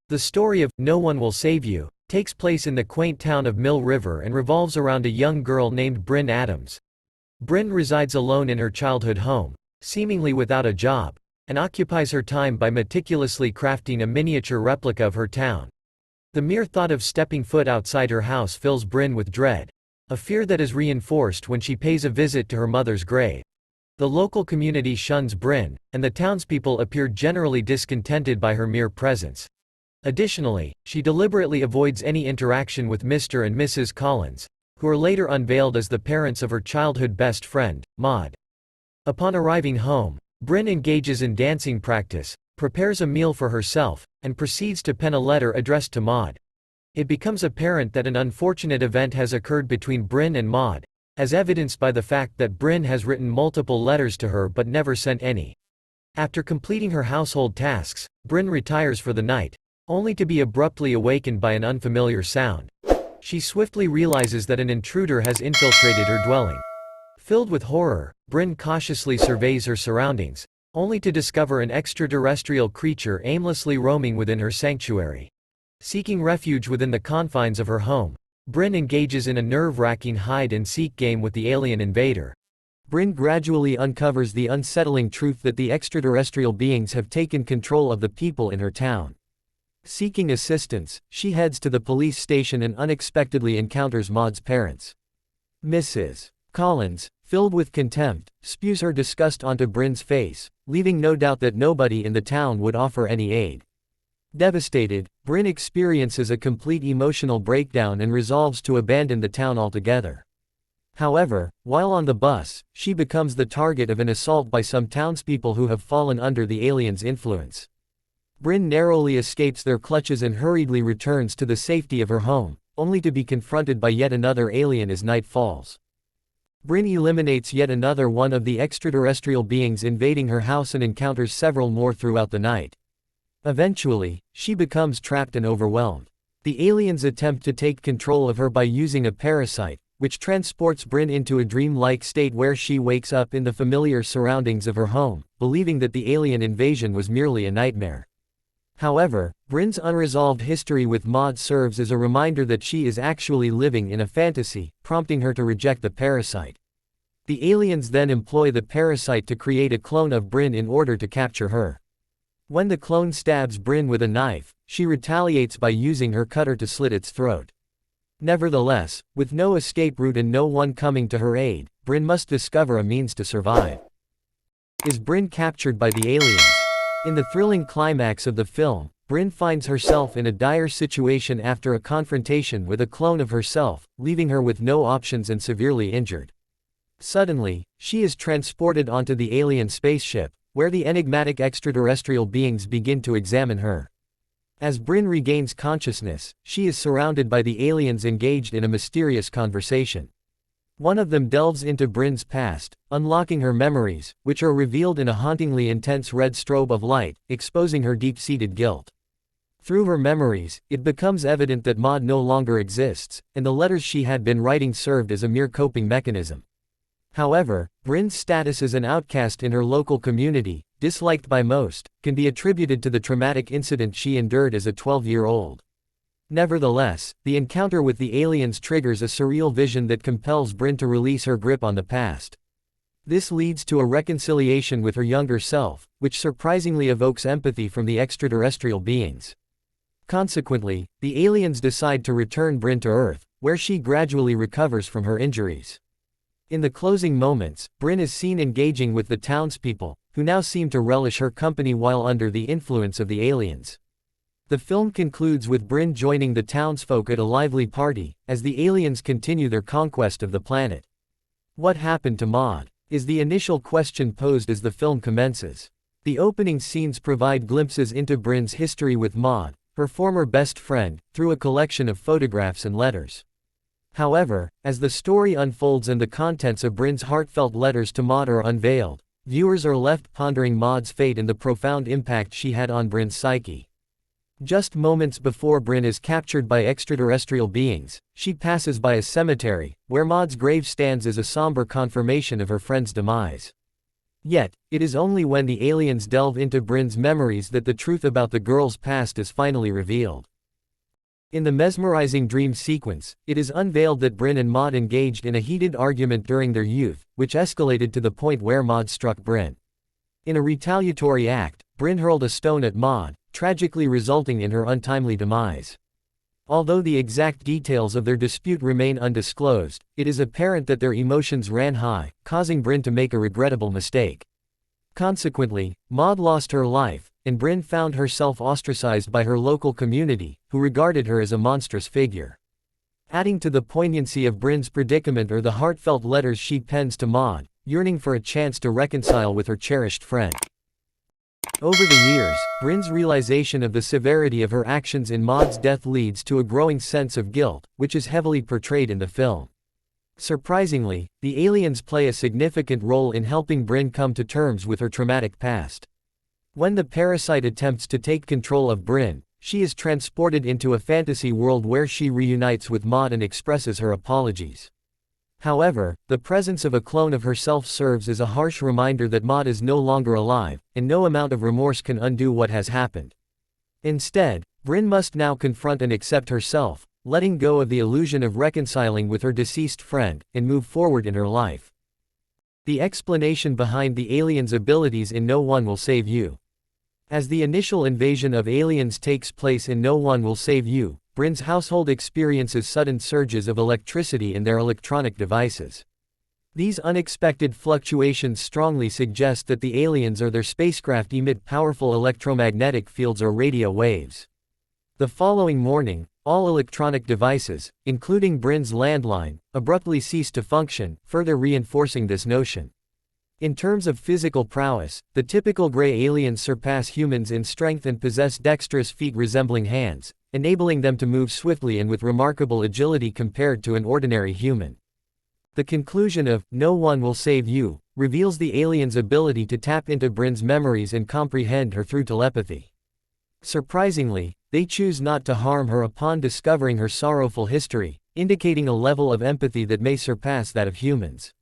The story of No One Will Save You takes place in the quaint town of Mill River and revolves around a young girl named Bryn Adams. Bryn resides alone in her childhood home, seemingly without a job, and occupies her time by meticulously crafting a miniature replica of her town. The mere thought of stepping foot outside her house fills Bryn with dread, a fear that is reinforced when she pays a visit to her mother's grave. The local community shuns Bryn, and the townspeople appear generally discontented by her mere presence. Additionally, she deliberately avoids any interaction with Mr. and Mrs. Collins, who are later unveiled as the parents of her childhood best friend, Maud. Upon arriving home, Bryn engages in dancing practice, prepares a meal for herself, and proceeds to pen a letter addressed to Maud. It becomes apparent that an unfortunate event has occurred between Bryn and Maud, as evidenced by the fact that Bryn has written multiple letters to her but never sent any. After completing her household tasks, Bryn retires for the night, only to be abruptly awakened by an unfamiliar sound. She swiftly realizes that an intruder has infiltrated her dwelling. Filled with horror, Bryn cautiously surveys her surroundings, only to discover an extraterrestrial creature aimlessly roaming within her sanctuary. Seeking refuge within the confines of her home, Bryn engages in a nerve-wracking hide-and-seek game with the alien invader. Bryn gradually uncovers the unsettling truth that the extraterrestrial beings have taken control of the people in her town. Seeking assistance, she heads to the police station and unexpectedly encounters Maud's parents. Mrs. Collins, filled with contempt, spews her disgust onto Bryn's face, leaving no doubt that nobody in the town would offer any aid. Devastated, Bryn experiences a complete emotional breakdown and resolves to abandon the town altogether. However, while on the bus, she becomes the target of an assault by some townspeople who have fallen under the alien's influence. Bryn narrowly escapes their clutches and hurriedly returns to the safety of her home, only to be confronted by yet another alien as night falls. Bryn eliminates yet another one of the extraterrestrial beings invading her house and encounters several more throughout the night. Eventually, she becomes trapped and overwhelmed. The aliens attempt to take control of her by using a parasite, which transports Bryn into a dream-like state where she wakes up in the familiar surroundings of her home, believing that the alien invasion was merely a nightmare. However, Bryn's unresolved history with Maud serves as a reminder that she is actually living in a fantasy, prompting her to reject the parasite. The aliens then employ the parasite to create a clone of Bryn in order to capture her. When the clone stabs Bryn with a knife, she retaliates by using her cutter to slit its throat. Nevertheless, with no escape route and no one coming to her aid, Bryn must discover a means to survive. Is Bryn captured by the aliens? In the thrilling climax of the film, Bryn finds herself in a dire situation after a confrontation with a clone of herself, leaving her with no options and severely injured. Suddenly, she is transported onto the alien spaceship, where the enigmatic extraterrestrial beings begin to examine her. As Bryn regains consciousness, she is surrounded by the aliens engaged in a mysterious conversation. One of them delves into Bryn's past, unlocking her memories, which are revealed in a hauntingly intense red strobe of light, exposing her deep-seated guilt. Through her memories, it becomes evident that Maud no longer exists, and the letters she had been writing served as a mere coping mechanism. However, Bryn's status as an outcast in her local community, disliked by most, can be attributed to the traumatic incident she endured as a 12-year-old. Nevertheless, the encounter with the aliens triggers a surreal vision that compels Bryn to release her grip on the past. This leads to a reconciliation with her younger self, which surprisingly evokes empathy from the extraterrestrial beings. Consequently, the aliens decide to return Bryn to Earth, where she gradually recovers from her injuries. In the closing moments, Bryn is seen engaging with the townspeople, who now seem to relish her company while under the influence of the aliens. The film concludes with Bryn joining the townsfolk at a lively party, as the aliens continue their conquest of the planet. What happened to Maud? Is the initial question posed as the film commences. The opening scenes provide glimpses into Bryn's history with Maud, her former best friend, through a collection of photographs and letters. However, as the story unfolds and the contents of Bryn's heartfelt letters to Maud are unveiled, viewers are left pondering Maud's fate and the profound impact she had on Bryn's psyche. Just moments before Bryn is captured by extraterrestrial beings, she passes by a cemetery, where Maud's grave stands as a somber confirmation of her friend's demise. Yet, it is only when the aliens delve into Bryn's memories that the truth about the girl's past is finally revealed. In the mesmerizing dream sequence, it is unveiled that Bryn and Maud engaged in a heated argument during their youth, which escalated to the point where Maud struck Bryn. In a retaliatory act, Bryn hurled a stone at Maud, tragically resulting in her untimely demise. Although the exact details of their dispute remain undisclosed, it is apparent that their emotions ran high, causing Bryn to make a regrettable mistake. Consequently, Maud lost her life, and Bryn found herself ostracized by her local community, who regarded her as a monstrous figure. Adding to the poignancy of Bryn's predicament are the heartfelt letters she pens to Maud, yearning for a chance to reconcile with her cherished friend. Over the years, Bryn's realization of the severity of her actions in Maud's death leads to a growing sense of guilt, which is heavily portrayed in the film. Surprisingly, the aliens play a significant role in helping Bryn come to terms with her traumatic past. When the parasite attempts to take control of Bryn, she is transported into a fantasy world where she reunites with Maud and expresses her apologies. However, the presence of a clone of herself serves as a harsh reminder that Maud is no longer alive, and no amount of remorse can undo what has happened. Instead, Bryn must now confront and accept herself, letting go of the illusion of reconciling with her deceased friend, and move forward in her life. The explanation behind the aliens' abilities in No One Will Save You. As the initial invasion of aliens takes place in No One Will Save You, Bryn's household experiences sudden surges of electricity in their electronic devices. These unexpected fluctuations strongly suggest that the aliens or their spacecraft emit powerful electromagnetic fields or radio waves. The following morning, all electronic devices, including Bryn's landline, abruptly cease to function, further reinforcing this notion. In terms of physical prowess, the typical gray aliens surpass humans in strength and possess dexterous feet resembling hands, enabling them to move swiftly and with remarkable agility compared to an ordinary human. The conclusion of No One Will Save You reveals the aliens' ability to tap into Bryn's memories and comprehend her through telepathy. Surprisingly, they choose not to harm her upon discovering her sorrowful history, indicating a level of empathy that may surpass that of humans.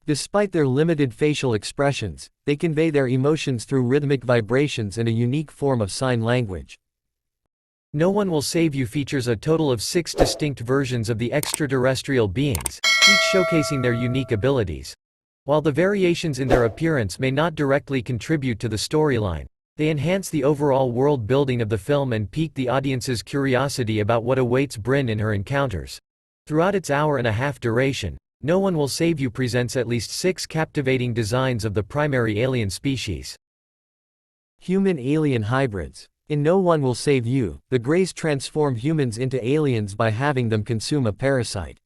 Despite their limited facial expressions, they convey their emotions through rhythmic vibrations and a unique form of sign language. No One Will Save You features a total of 6 distinct versions of the extraterrestrial beings, each showcasing their unique abilities. While the variations in their appearance may not directly contribute to the storyline, they enhance the overall world building of the film and pique the audience's curiosity about what awaits Bryn in her encounters. Throughout its hour-and-a-half duration, No One Will Save You presents at least 6 captivating designs of the primary alien species. Human-alien hybrids. In No One Will Save You, the Greys transform humans into aliens by having them consume a parasite.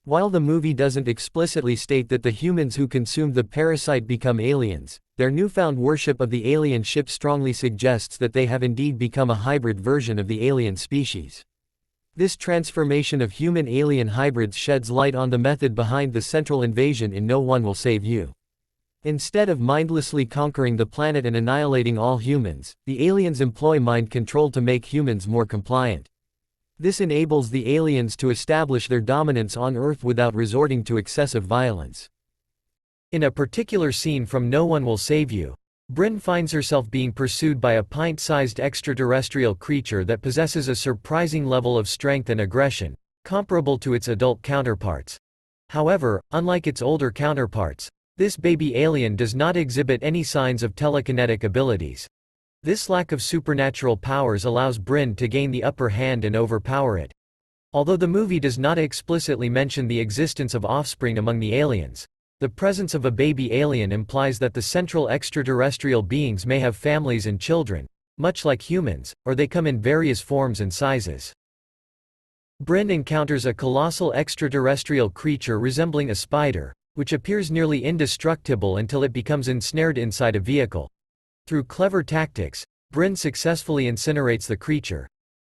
While the movie doesn't explicitly state that the humans who consumed the parasite become aliens, their newfound worship of the alien ship strongly suggests that they have indeed become a hybrid version of the alien species. This transformation of human-alien hybrids sheds light on the method behind the central invasion in No One Will Save You. Instead of mindlessly conquering the planet and annihilating all humans, the aliens employ mind control to make humans more compliant. This enables the aliens to establish their dominance on Earth without resorting to excessive violence. In a particular scene from No One Will Save You, Bryn finds herself being pursued by a pint-sized extraterrestrial creature that possesses a surprising level of strength and aggression, comparable to its adult counterparts. However, unlike its older counterparts, this baby alien does not exhibit any signs of telekinetic abilities. This lack of supernatural powers allows Bryn to gain the upper hand and overpower it. Although the movie does not explicitly mention the existence of offspring among the aliens, the presence of a baby alien implies that the central extraterrestrial beings may have families and children, much like humans, or they come in various forms and sizes. Bryn encounters a colossal extraterrestrial creature resembling a spider, which appears nearly indestructible until it becomes ensnared inside a vehicle. Through clever tactics, Bryn successfully incinerates the creature.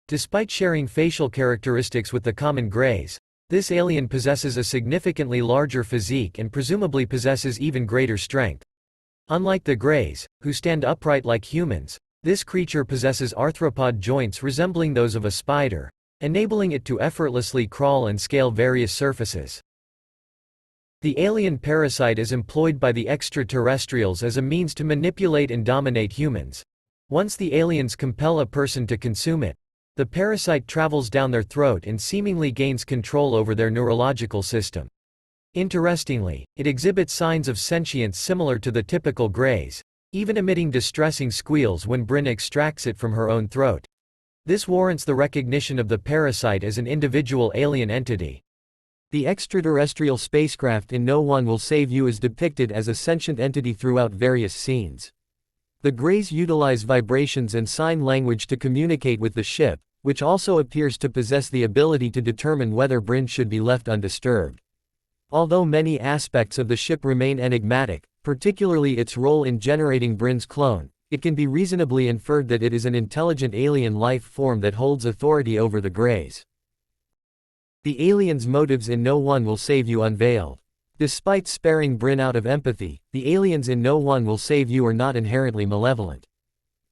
Despite sharing facial characteristics with the common Greys, this alien possesses a significantly larger physique and presumably possesses even greater strength. Unlike the Greys, who stand upright like humans, this creature possesses arthropod joints resembling those of a spider, enabling it to effortlessly crawl and scale various surfaces. The alien parasite is employed by the extraterrestrials as a means to manipulate and dominate humans. Once the aliens compel a person to consume it, the parasite travels down their throat and seemingly gains control over their neurological system. Interestingly, it exhibits signs of sentience similar to the typical greys, even emitting distressing squeals when Brynn extracts it from her own throat. This warrants the recognition of the parasite as an individual alien entity. The extraterrestrial spacecraft in No One Will Save You is depicted as a sentient entity throughout various scenes. The Greys utilize vibrations and sign language to communicate with the ship, which also appears to possess the ability to determine whether Brynn should be left undisturbed. Although many aspects of the ship remain enigmatic, particularly its role in generating Brynn's clone, it can be reasonably inferred that it is an intelligent alien life form that holds authority over the Greys. The aliens' motives in No One Will Save You unveiled. Despite sparing Brynn out of empathy, the aliens in No One Will Save You are not inherently malevolent.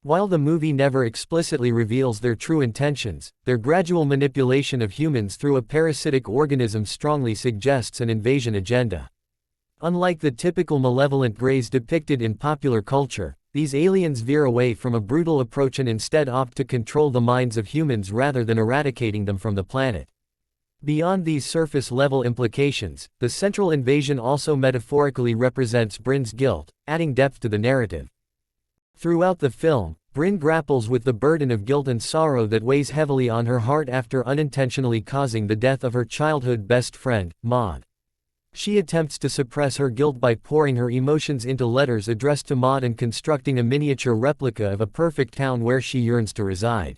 While the movie never explicitly reveals their true intentions, their gradual manipulation of humans through a parasitic organism strongly suggests an invasion agenda. Unlike the typical malevolent Greys depicted in popular culture, these aliens veer away from a brutal approach and instead opt to control the minds of humans rather than eradicating them from the planet. Beyond these surface-level implications, the central invasion also metaphorically represents Brynn's guilt, adding depth to the narrative. Throughout the film, Brynn grapples with the burden of guilt and sorrow that weighs heavily on her heart after unintentionally causing the death of her childhood best friend, Maud. She attempts to suppress her guilt by pouring her emotions into letters addressed to Maud and constructing a miniature replica of a perfect town where she yearns to reside.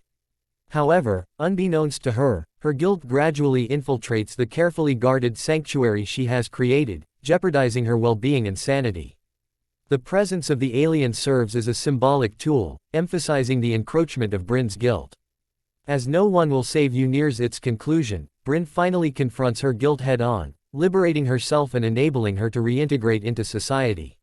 However, unbeknownst to her, her guilt gradually infiltrates the carefully guarded sanctuary she has created, jeopardizing her well-being and sanity. The presence of the alien serves as a symbolic tool, emphasizing the encroachment of Brynn's guilt. As No One Will Save You nears its conclusion, Brynn finally confronts her guilt head-on, liberating herself and enabling her to reintegrate into society.